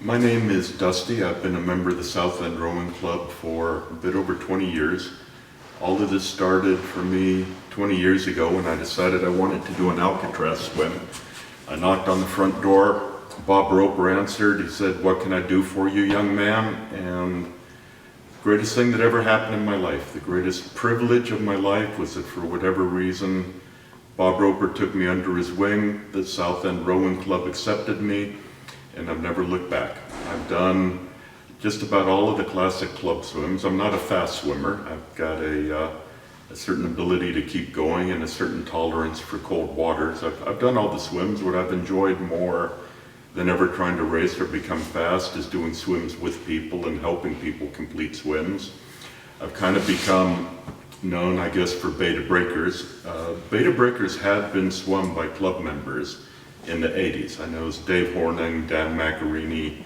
My name is Dusty. I've been a member of the South End Rowing Club for a bit over 20 years. All of this started for me 20 years ago when I decided I wanted to do an Alcatraz swim. I knocked on the front door. Bob Roper answered. He said, "What can I do for you, young man?" And the greatest thing that ever happened in my life, the greatest privilege of my life, was that for whatever reason, Bob Roper took me under his wing. The South End Rowing Club accepted me, and I've never looked back. I've done just about all of the classic club swims. I'm not a fast swimmer. I've got a certain ability to keep going and a certain tolerance for cold waters. I've done all the swims. What I've enjoyed more than ever trying to race or become fast is doing swims with people and helping people complete swims. I've kind of become known, I guess, for beta breakers. Beta breakers had been swum by club members in the 80s. I know it was Dave Horning, Dan Macarini,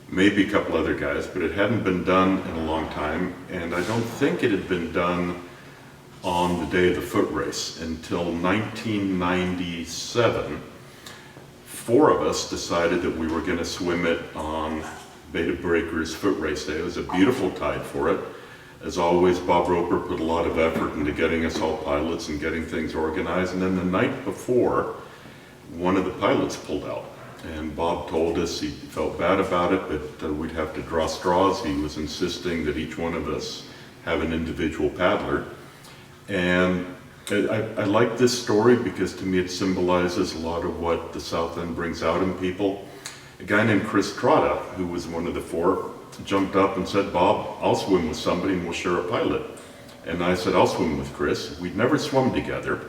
maybe a couple other guys, but it hadn't been done in a long time, and I don't think it had been done on the day of the foot race until 1997. Four of us decided that we were going to swim it on Beta Breakers foot race day. It was a beautiful tide for it. As always, Bob Roper put a lot of effort into getting us all pilots and getting things organized, and then the night before, one of the pilots pulled out, and Bob told us he felt bad about it, but we'd have to draw straws. He was insisting that each one of us have an individual paddler. And I like this story because to me it symbolizes a lot of what the South End brings out in people. A guy named Chris Trotta, who was one of the four, jumped up and said, "Bob, I'll swim with somebody and we'll share a pilot." And I said, "I'll swim with Chris." We'd never swum together.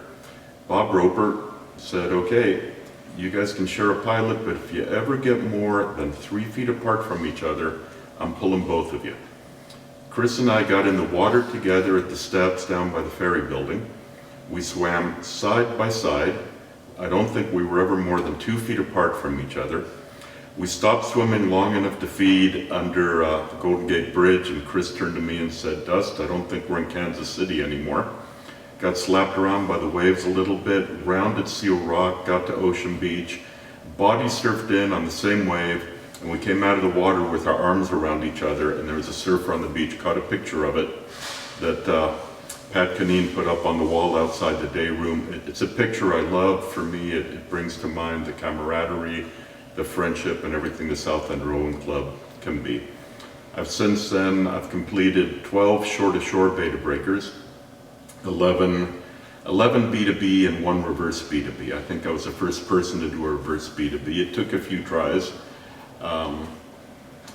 Bob Roper said, "Okay, you guys can share a pilot, but if you ever get more than 3 feet apart from each other, I'm pulling both of you." Chris and I got in the water together at the steps down by the ferry building. We swam side by side. I don't think we were ever more than 2 feet apart from each other. We stopped swimming long enough to feed under the Golden Gate Bridge, and Chris turned to me and said, "Dust, I don't think we're in Kansas City anymore." Got slapped around by the waves a little bit, rounded Seal Rock, got to Ocean Beach, body surfed in on the same wave, and we came out of the water with our arms around each other, and there was a surfer on the beach, caught a picture of it that Pat Canine put up on the wall outside the day room. It's a picture I love. For me, it brings to mind the camaraderie, the friendship, and everything the South End Rowing Club can be. Since then, I've completed 12 shore-to-shore beta breakers, 11 B2B and 1 reverse B2B. I think I was the first person to do a reverse B2B. It took a few tries.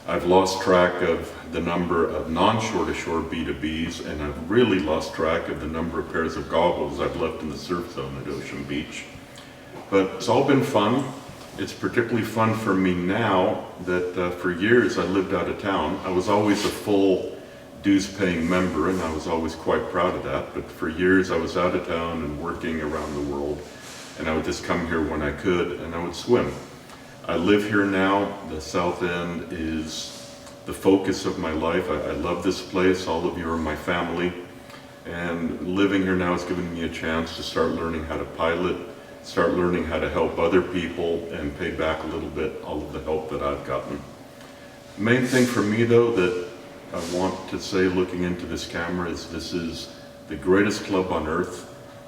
I've lost track of the number of non-shore-to-shore B2Bs, and I've really lost track of the number of pairs of goggles I've left in the surf zone at Ocean Beach. But it's all been fun. It's particularly fun for me now that for years I lived out of town. I was always a full dues-paying member, and I was always quite proud of that, but for years I was out of town and working around the world, and I would just come here when I could, and I would swim. I live here now. The South End is the focus of my life. I love this place. All of you are my family, and living here now has given me a chance to start learning how to pilot, start learning how to help other people, and pay back a little bit all of the help that I've gotten. The main thing for me, though, that I want to say looking into this camera is this is the greatest club on earth.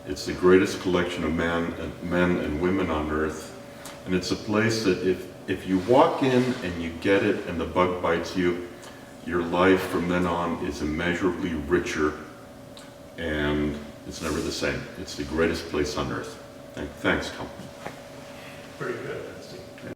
It's the greatest collection of men and women on earth. And it's a place that if you walk in and you get it and the bug bites you, your life from then on is immeasurably richer, and it's never the same. It's the greatest place on earth. Thanks, Tom. Very good.